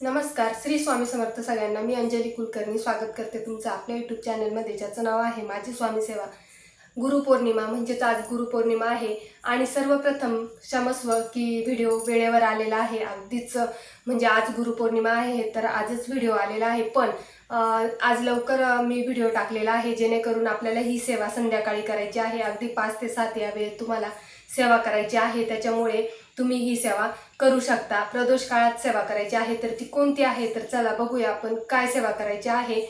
नमस्कार. श्री स्वामी समर्थ सगळ्यांना. मी अंजली कुलकर्णी स्वागत करते तुमचं आपल्या यूट्यूब चॅनलमध्ये, ज्याचं नाव आहे माझी स्वामी सेवा. गुरुपौर्णिमा म्हणजेच आज गुरुपौर्णिमा आहे आणि सर्वप्रथम क्षमस्व की व्हिडिओ वेळेवर आलेला आहे. अगदीच म्हणजे आज गुरुपौर्णिमा आहे तर आजच व्हिडिओ आलेला आहे, पण आज लवकर मी व्हिडिओ टाकलेला आहे जेणेकरून आपल्याला ही सेवा संध्याकाळी करायची आहे. अगदी 5 ते 7 या वेळेत तुम्हाला सेवा करायची आहे, त्याच्यामुळे तुम्ही ही सेवा करू शकता. प्रदोष काळात सेवा करायची आहे तर ती कोणती आहे तर चला बघूया आपण काय सेवा करायची आहे.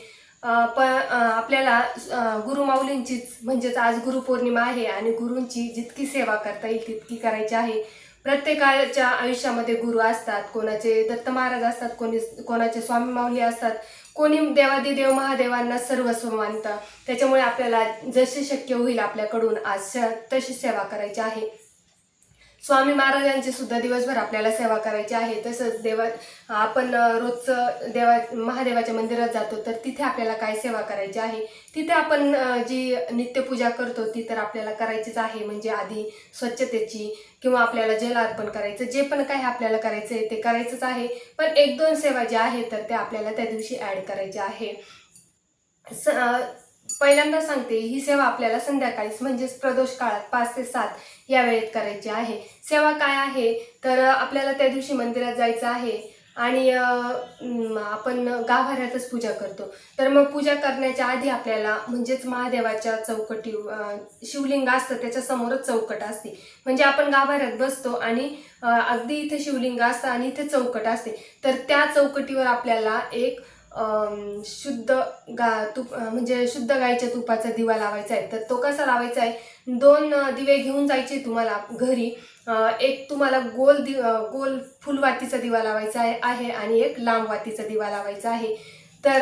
आपल्याला गुरुमाऊलींचीच म्हणजेच आज गुरुपौर्णिमा आहे आणि गुरूंची जितकी सेवा करता येईल तितकी करायची आहे. प्रत्येकाच्या आयुष्यामध्ये गुरु असतात, कोणाचे दत्त महाराज असतात, कोणाचे स्वामी माऊली असतात, कोणी देवादिदेव महादेवांना सर्वस्व मानतं. त्याच्यामुळे आपल्याला जसे शक्य होईल आपल्याकडून आज तशी सेवा करायची आहे. स्वामी महाराजांची सुद्धा दिवसभर आपल्याला सेवा करायची आहे. तसंच आपण रोजचं महादेवाच्या मंदिरात जातो तर तिथे आपल्याला काय सेवा करायची आहे, तिथे आपण जी नित्यपूजा करतो ती तर आपल्याला करायचीच आहे. म्हणजे आधी स्वच्छतेची किंवा आपल्याला जल अर्पण करायचं, जे पण काही आपल्याला करायचं आहे ते करायचंच आहे. पण 1-2 सेवा ज्या आहेत तर त्या आपल्याला त्या दिवशी ॲड करायच्या आहे. पहिल्यांदा सांगते, ही सेवा आपल्याला संध्याकाळीच म्हणजेच प्रदोष काळात 5 ते 7 या वेळेत करायची आहे. सेवा काय आहे तर आपल्याला त्या दिवशी मंदिरात जायचं आहे आणि आपण गाभाऱ्यातच पूजा करतो. तर मग पूजा करण्याच्या आधी आपल्याला म्हणजेच महादेवाच्या चौकटी शिवलिंग असतं त्याच्या समोरच चौकट असते. म्हणजे आपण गाभाऱ्यात बसतो आणि अगदी इथे शिवलिंग असतं आणि इथे चौकट असते. तर त्या चौकटीवर आपल्याला एक शुद्ध तूप म्हणजे शुद्ध गाईच्या तुपाचा दिवा लावायचा आहे. तर तो कसा लावायचा आहे, 2 दिवे घेऊन जायचे तुम्हाला घरी. एक तुम्हाला गोल फुलवातीचा दिवा लावायचा आहे आणि एक लांब वातीचा दिवा लावायचा आहे. तर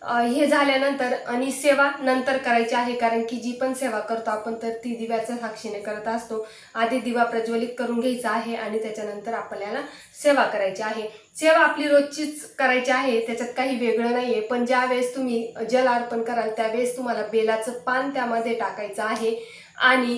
हे झाल्यानंतर आणि सेवा नंतर करायची आहे, कारण की जी पण सेवा करतो आपण तर ती दिव्याच्या साक्षीने करत असतो. आधी दिवा प्रज्वलित करून घ्यायचा आहे आणि त्याच्यानंतर आपल्याला सेवा करायची आहे. सेवा आपली रोजचीच करायची आहे, त्याच्यात काही वेगळं नाही आहे. पण ज्या वेळेस तुम्ही जल अर्पण कराल त्यावेळेस तुम्हाला बेलाचं पान त्यामध्ये टाकायचं आहे आणि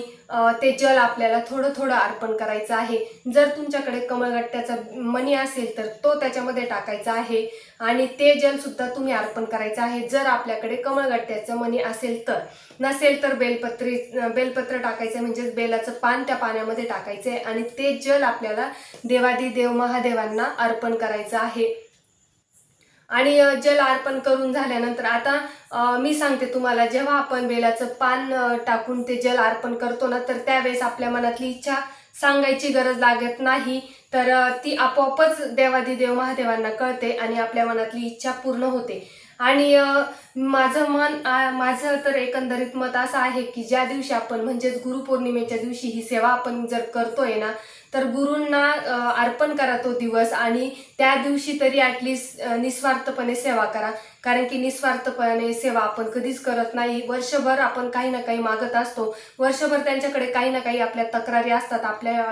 ते जल आपल्याला थोडं थोडं अर्पण करायचं आहे. जर तुमच्याकडे कमळगट्ट्याचा मणी असेल तर तो त्याच्यामध्ये टाकायचा आहे आणि ते जल सुद्धा तुम्ही अर्पण करायचं आहे. जर आपल्याकडे कमळगट्ट्याचं मणी असेल तर, नसेल तर बेलपत्र टाकायचं, म्हणजेच बेलाचं पान त्या पाण्यामध्ये टाकायचं आहे आणि ते जल आपल्याला देवादिदेव महादेवांना अर्पण करायचं आहे. आणि जल अर्पण करून झाल्यानंतर आता मी सांगते तुम्हाला, जेव्हा आपण बेलाचं पान टाकून ते जल अर्पण करतो ना, तर त्यावेळेस आपल्या मनातली इच्छा सांगायची गरज लागत नाही. तर ती आपोआपच देवादिदेव महादेवांना कळते आणि आपल्या मनातली इच्छा पूर्ण होते. आणि माझं तर एकंदरीत मत असं आहे की ज्या दिवशी आपण म्हणजेच गुरुपौर्णिमेच्या दिवशी ही सेवा आपण जर करतोय ना, तर गुरूंना अर्पण करा तो दिवस आणि त्या दिवशी तरी ॲटलिस्ट निस्वार्थपणे सेवा करा. कारण की निस्वार्थपणे सेवा आपण कधीच करत नाही. वर्षभर आपण काही ना काही मागत असतो, वर्षभर त्यांच्याकडे काही ना काही आपल्या तक्रारी असतात. आपल्या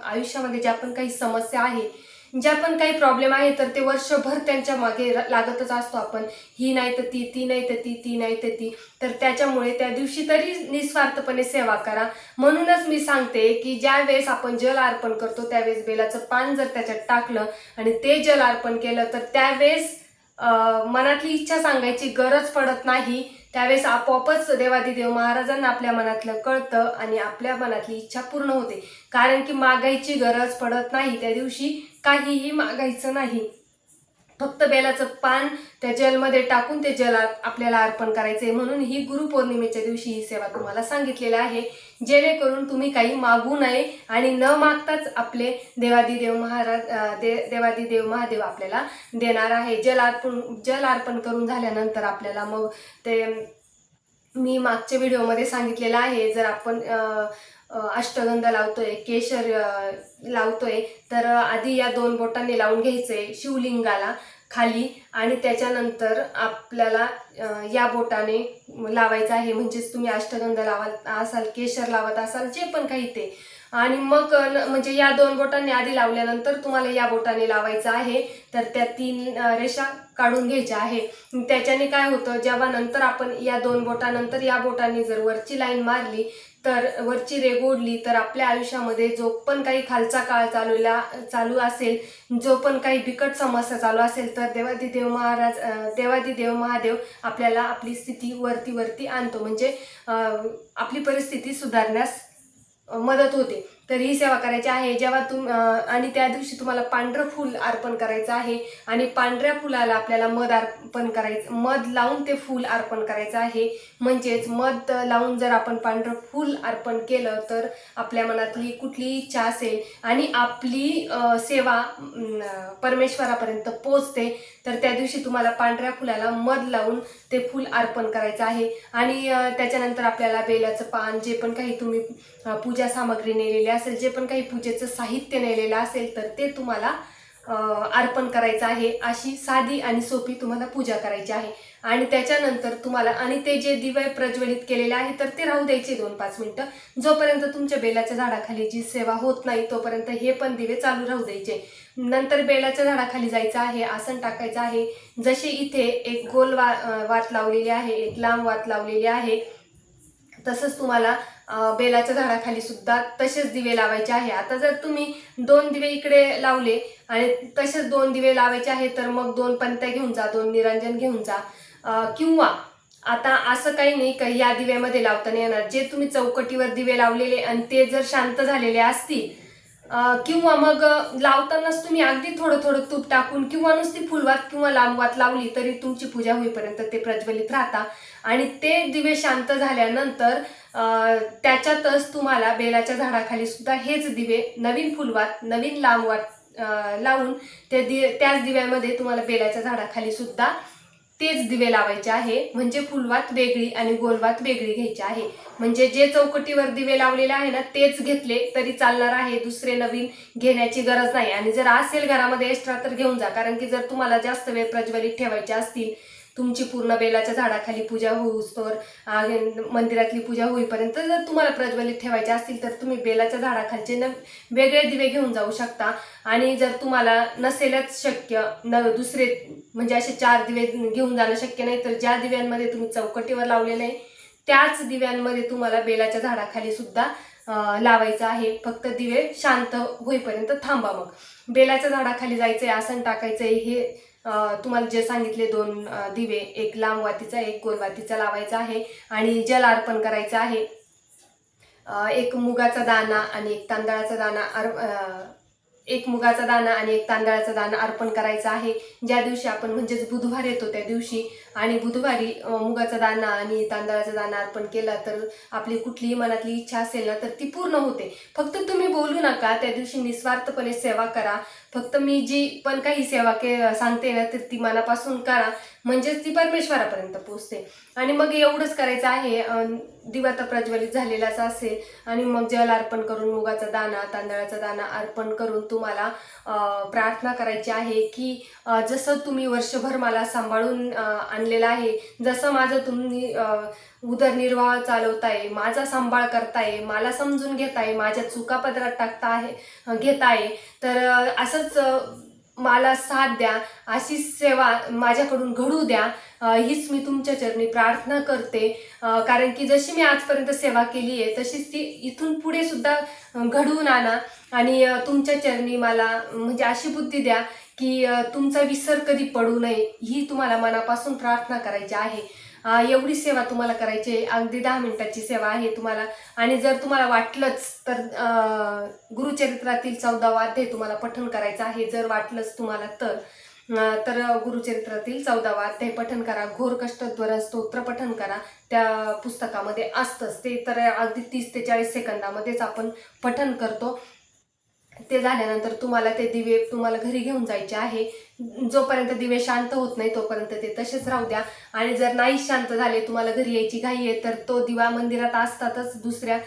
आयुष्यामध्ये ज्या पण काही समस्या आहे, ज्या पण काही प्रॉब्लेम आहे, तर ते वर्षभर त्यांच्या मागे लागतच असतो आपण. ही नाही तर ती नाही तर ती नाही तर ती. तर त्याच्यामुळे त्या दिवशी तरी निस्वार्थपणे सेवा करा. म्हणूनच मी सांगते की ज्या वेळेस आपण जल अर्पण करतो त्यावेळेस बेलाचं पान जर त्याच्यात टाकलं आणि ते जल अर्पण केलं तर त्यावेळेस मनातली इच्छा सांगायची गरज पडत नाही. त्यावेळेस आपोआपच देवादिदेव महाराजांना आपल्या मनातलं कळतं आणि आपल्या मनातली इच्छा पूर्ण होते. कारण की मागायची गरज पडत नाही, त्या दिवशी काहीही मागायचं नाही. फक्त बेलाचं पान त्या जलमध्ये टाकून ते जल आपल्याला अर्पण करायचे. म्हणून ही गुरुपौर्णिमेच्या दिवशी ही सेवा तुम्हाला सांगितलेली आहे, जेणेकरून तुम्ही काही मागू नये आणि न मागताच आपले देवादिदेव महादेव आपल्याला देणार आहे. जल अर्पण करून झाल्यानंतर आपल्याला मग ते मी मागच्या व्हिडिओमध्ये सांगितलेलं आहे, जर आपण अष्टगंध लावतोय, केशर लावतोय, तर आधी या 2 बोटांनी लावून घ्यायचंय शिवलिंगाला खाली आणि त्याच्यानंतर आपल्याला या बोटाने लावायचं आहे. म्हणजेच तुम्ही अष्टगंध लावत असाल, केशर लावत असाल, जे पण काही ते. आणि मग म्हणजे या 2 बोटांनी आधी लावल्यानंतर तुम्हाला या बोटाने लावायचं आहे. तर त्या 3 रेषा काढून घ्यायच्या आहे. त्याच्याने काय होतं, जेव्हा नंतर आपण या 2 बोटानंतर या बोटांनी जर वरची लाईन मारली तर वरची रेघ ओढली तर आपल्या आयुष्यामध्ये जो पण काही खालचा काळ चालू असेल, जो पण काही बिकट समस्या चालू असेल, तर देवादिदेव महादेव आपल्याला आपली स्थिती वरती आणतो, म्हणजे आपली परिस्थिती सुधारण्यास मदत होते. तर ही सेवा करायची आहे. जेव्हा आणि त्या दिवशी तुम्हाला पांढरं फूल अर्पण करायचं आहे आणि पांढऱ्या फुलाला आपल्याला मध लावून ते फूल अर्पण करायचं आहे. म्हणजेच मध लावून जर आपण पांढरं फूल अर्पण केलं तर आपल्या मनातली कुठलीही इच्छा असेल आणि आपली सेवा परमेश्वरापर्यंत पोचते. तर त्या दिवशी तुम्हाला पांढऱ्या फुलाला मध लावून ते फूल अर्पण करायचं आहे. आणि त्याच्यानंतर आपल्याला बेलाचं पान, जे पण काही तुम्ही पूजा सामग्री नेलेली असेल, जे पण काही पूजेचं साहित्य नेलेलं असेल, तर ते तुम्हाला अर्पण करायचं आहे. अशी साधी आणि सोपी तुम्हाला पूजा करायची आहे. आणि त्याच्यानंतर तुम्हाला आणि ते जे दिवे प्रज्वलित केलेले आहे तर ते राहू द्यायचे 2-5 मिनिटं. जोपर्यंत तुमच्या बेलाच्या झाडाखाली जी सेवा होत नाही तोपर्यंत हे पण दिवे चालू राहू द्यायचे. नंतर बेलाच्या झाडाखाली जायचं आहे, आसन टाकायचं आहे. जशी इथे एक गोल वात लावलेली आहे, एक लांब वात लावलेली आहे, तसंच तुम्हाला बेलाच्या झाडाखाली सुद्धा तसेच दिवे लावायचे आहे. आता जर तुम्ही 2 दिवे इकडे लावले आणि तसेच 2 दिवे लावायचे आहे तर मग 2 पंत्या घेऊन जा, 2 निरांजन घेऊन जा. किंवा आता असं काही नाही का या दिव्यामध्ये लावता नाही येणार. जे तुम्ही चौकटीवर दिवे लावलेले आणि ते जर शांत झालेले असतील, किंवा मग लावतानाच तुम्ही अगदी थोडं थोडं तूप टाकून किंवा नुसती फुलवात किंवा लांबवात लावली तरी तुमची पूजा होईपर्यंत ते प्रज्वलित राहता. आणि ते दिवे शांत झाल्यानंतर त्याच्यातच तुम्हाला बेलाच्या झाडाखाली सुद्धा हेच दिवे नवीन फुलवात, नवीन लांबवात लावून त्याच दिव्यामध्ये तुम्हाला बेलाच्या झाडाखाली सुद्धा तेच दिवे लावायचे आहे. म्हणजे फुलवात वेगळी आणि गोलवात वेगळी घ्यायची आहे. म्हणजे जे चौकटीवर दिवे लावलेले आहे ना तेच घेतले तरी चालणार आहे, दुसरे नवीन घेण्याची गरज नाही. आणि जर असेल घरामध्ये एक्स्ट्रा तर घेऊन जा, कारण की जर तुम्हाला जास्त वेळ प्रज्वलित ठेवायचे असतील, तुमची पूर्ण बेलाच्या झाडाखाली पूजा होऊस्तोवर, मंदिरातली पूजा होईपर्यंत जर तुम्हाला प्रज्वलित ठेवायचे असतील तर तुम्ही बेलाच्या झाडाखालचे वेगळे दिवे घेऊन जाऊ शकता. आणि जर तुम्हाला नसेलच शक्य, दुसरे म्हणजे असे 4 दिवे घेऊन जाणं शक्य नाही, तर ज्या दिव्यांमध्ये तुम्ही चौकटीवर लावलेले आहे त्याच दिव्यांमध्ये तुम्हाला बेलाच्या झाडाखाली सुद्धा लावायचं आहे. फक्त दिवे शांत होईपर्यंत थांबा. मग बेलाच्या झाडाखाली जायचंय, आसन टाकायचंय. हे तुम्हाला जे सांगितले 2 दिवे, एक लांब वातीचा एक गोल वातीचा लावायचा आहे. आणि जल अर्पण करायचं आहे. एक मुगाचा दाणा आणि एक तांदळाचा दाणा अर्पण करायचा आहे. ज्या दिवशी आपण म्हणजेच बुधवार येतो त्या दिवशी. आणि बुधवारी मुगाचा दाणा आणि तांदळाचा दाणा अर्पण केला तर आपली कुठलीही मनातली इच्छा असेल ना तर ती पूर्ण होते. फक्त तुम्ही बोलू नका, त्या दिवशी निस्वार्थपणे सेवा करा. फक्त मी जी पण काही सेवा सांगते ना तर ती मनापासून करा, म्हणजेच ती परमेश्वरापर्यंत पोचते. आणि मग एवढंच करायचं आहे. दिवा तर प्रज्वलित झालेलाच असेल आणि मग जल अर्पण करून मुगाचा दाणा, तांदळाचा दाणा अर्पण करून तुम्हाला प्रार्थना करायची आहे की जसं तुम्ही वर्षभर मला सांभाळून आणलेलं आहे, जसं माझं तुम्ही उदरनिर्वाह चालवताय, माझा सांभाळ करताय, मला समजून घेताय, माझ्या चुका पदरात घेताय, तर असंच मला साथ द्या, अशी सेवा माझ्याकडून घडू द्या, हीच मी तुमच्या चरणी प्रार्थना करते. कारण की जशी मी आजपर्यंत सेवा केली आहे तशीच ती इथून पुढे सुद्धा घडवून आणा. आणि तुमच्या चरणी मला म्हणजे अशी बुद्धी द्या की तुमचा विसर कधी पडू नये, ही तुम्हाला मनापासून प्रार्थना करायची आहे. एवढी सेवा तुम्हाला करायची आहे. अगदी 10 मिनिटाची सेवा आहे तुम्हाला. आणि जर तुम्हाला वाटलंच तर गुरुचरित्रातील 14वा अध्याय तुम्हाला पठण करायचं आहे. जर वाटलंच तुम्हाला तर गुरुचरित्रातील 14वा अध्याय पठण करा. घोर कष्टध्वर स्तोत्र पठण करा. त्या पुस्तकामध्ये असतंच ते. तर अगदी 30 ते 40 सेकंदामध्येच आपण पठण करतो. ते झाल्यानंतर तुम्हाला ते दिवे तुम्हाला घरी घेऊन जायचे आहे. जोपर्यंत दिवे शांत होत नाही तोपर्यंत ते तसेच राहू द्या. आणि जर नाही शांत झाले, तुम्हाला घरी यायची घाई आहे, तर तो दिवा मंदिरात असतातच दुसऱ्या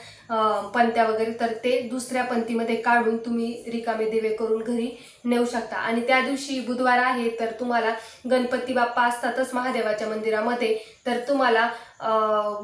पंत्या वगैरे, तर ते दुसऱ्या पंक्तीमध्ये काढून तुम्ही रिकामे दिवे करून घरी नेऊ शकता. आणि त्या दिवशी बुधवार आहे तर तुम्हाला गणपती बाप्पा असतातच महादेवाच्या मंदिरामध्ये, तर तुम्हाला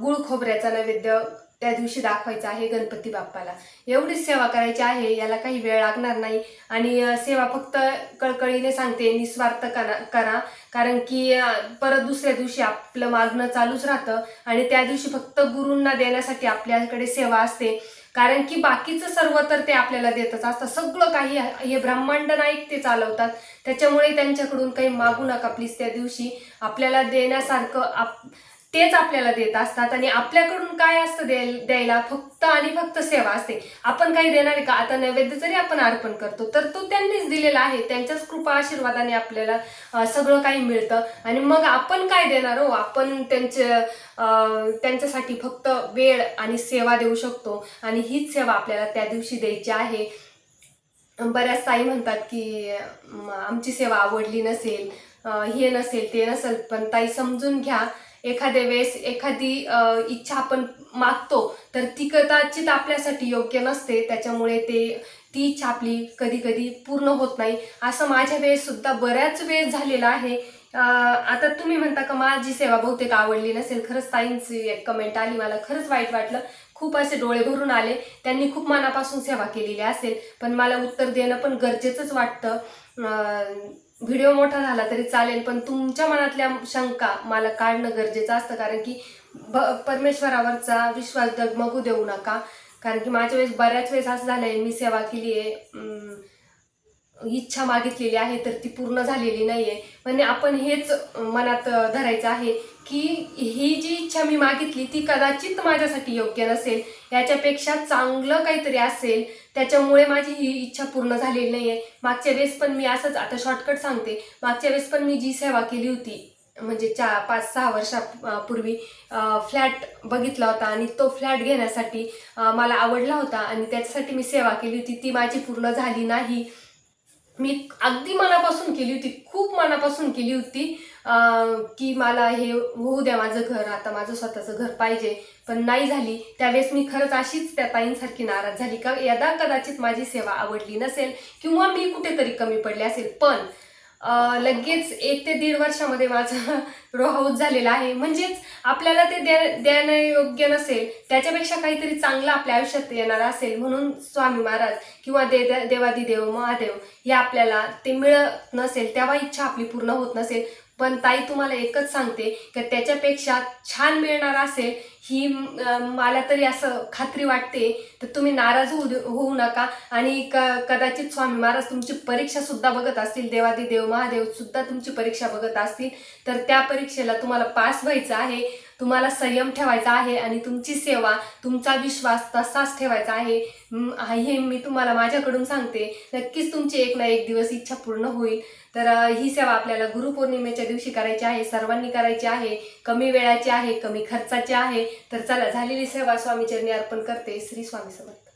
गुळ खोबऱ्याचा नैवेद्य त्या दिवशी दाखवायचं आहे गणपती बाप्पाला. एवढीच सेवा करायची आहे, याला काही वेळ लागणार नाही. आणि सेवा फक्त कळकळीने सांगते, निस्वार्थ करा. कारण की परत दुसऱ्या दिवशी आपलं मागणं चालूच राहतं आणि त्या दिवशी फक्त गुरूंना देण्यासाठी आपल्याकडे सेवा असते. कारण की बाकीचं सर्व तर ते आपल्याला देतच असतात, सगळं काही हे ब्रह्मांड नाईक ते चालवतात. त्याच्यामुळे त्यांच्याकडून काही मागू नका प्लीज. त्या दिवशी आपल्याला देण्यासारखं तेच आपल्याला देत असतात आणि आपल्याकडून काय असतं द्यायला, फक्त आणि फक्त सेवा असते. आपण काही देणार आहे का? आता नैवेद्य जरी आपण अर्पण करतो तर तो त्यांनीच दिलेला आहे, त्यांच्याच कृपा आशीर्वादाने आपल्याला सगळं काही मिळतं. आणि मग आपण काय देणार हो? आपण त्यांच्यासाठी फक्त वेळ आणि सेवा देऊ शकतो आणि हीच सेवा आपल्याला त्या दिवशी द्यायची आहे. बऱ्याच ताई म्हणतात की आमची सेवा आवडली नसेल, हे नसेल ते नसेल, पण ताई समजून घ्या, एखाद्या वेळेस एखादी इच्छा आपण मागतो तर ती कदाचित आपल्यासाठी योग्य नसते. त्याच्यामुळे ती इच्छा आपली कधी कधी पूर्ण होत नाही. असं माझ्या वेळेस सुद्धा बऱ्याच वेळेस झालेलं आहे. आता तुम्ही म्हणता का माझी सेवा बहुतेक आवडली नसेल. खरंच ताईंची एक कमेंट आली, मला खरंच वाईट वाटलं, खूप असे डोळे भरून आले. त्यांनी खूप मनापासून सेवा केलेली असेल, पण मला उत्तर देणं पण गरजेचंच वाटतं. व्हिडिओ मोठा झाला तरी चालेल, पण तुमच्या मनातल्या शंका मला काढणं गरजेचं असतं. कारण की परमेश्वरावरचा विश्वास डगमगू देऊ नका. कारण की माझ्या वेळेस बऱ्याच वेळेस असं झालंय, मी सेवा केली आहे, इच्छा मागितलेली आहे तर ती पूर्ण झालेली नाहीये. म्हणजे आपण हेच मनात धरायचं आहे की ही जी इच्छा मी मागितली ती कदाचित माझ्यासाठी योग्य नसेल, याच्यापेक्षा चांगलं काहीतरी असेल, त्याच्यामुळे माझी ही इच्छा पूर्ण झालेली नाहीये. मागच्या वेळेस पण मी असंच, आता शॉर्टकट सांगते, मागच्या वेळेस पण मी जी सेवा केली होती म्हणजे 5-6 वर्षापूर्वी फ्लॅट बघितला होता आणि तो फ्लॅट घेण्यासाठी मला आवडला होता आणि त्याच्यासाठी मी सेवा केली होती. ती माझी पूर्ण झाली नाही. मी अगदी मनापासून केली होती, खूप मनापासून केली होती की मला हे होऊ द्या, माझं घर, आता माझं स्वतःचं घर पाहिजे, पण नाही झाली. त्यावेळेस मी खरंच अशीच त्या ताईंसारखी नाराज झाली का यदा कदाचित माझी सेवा आवडली नसेल किंवा मी कुठेतरी कमी पडले असेल. पण लगेच 1 ते 1.5 वर्षामध्ये माझं रो हाऊस झालेलं आहे. म्हणजेच आपल्याला ते देणं योग्य नसेल, त्याच्यापेक्षा काहीतरी चांगलं आपल्या आयुष्यात येणार असेल, म्हणून स्वामी महाराज किंवा देवादिदेव महादेव हे आपल्याला ते मिळत नसेल, तेव्हा इच्छा आपली पूर्ण होत नसेल. पण ताई तुम्हाला एकच सांगते की त्याच्यापेक्षा छान मिळणार असेल ही मला तरी असं खात्री वाटते. तर तुम्ही नाराज होऊ नका. आणि कदाचित स्वामी महाराज तुमची परीक्षा सुद्धा बघत असतील, देवादिदेव महादेव सुद्धा तुमची परीक्षा बघत असतील. तर त्या परीक्षेला तुम्हाला पास व्हायचं आहे, तुम्हाला संयम ठेवायचा आहे आणि तुमची सेवा, तुमचा विश्वास तसाच ठेवायचा आहे. हे मी तुम्हाला माझ्याकडून सांगते. नक्कीच तुमची एक ना एक दिवस इच्छा पूर्ण होईल. तर ही सेवा आपल्याला गुरुपौर्णिमेच्या दिवशी करायची आहे, सर्वांनी करायची आहे, कमी वेळाची आहे, कमी खर्चाची आहे. तर चला, झालेली सेवा स्वामी चरणी अर्पण करते. श्री स्वामी समर्थ.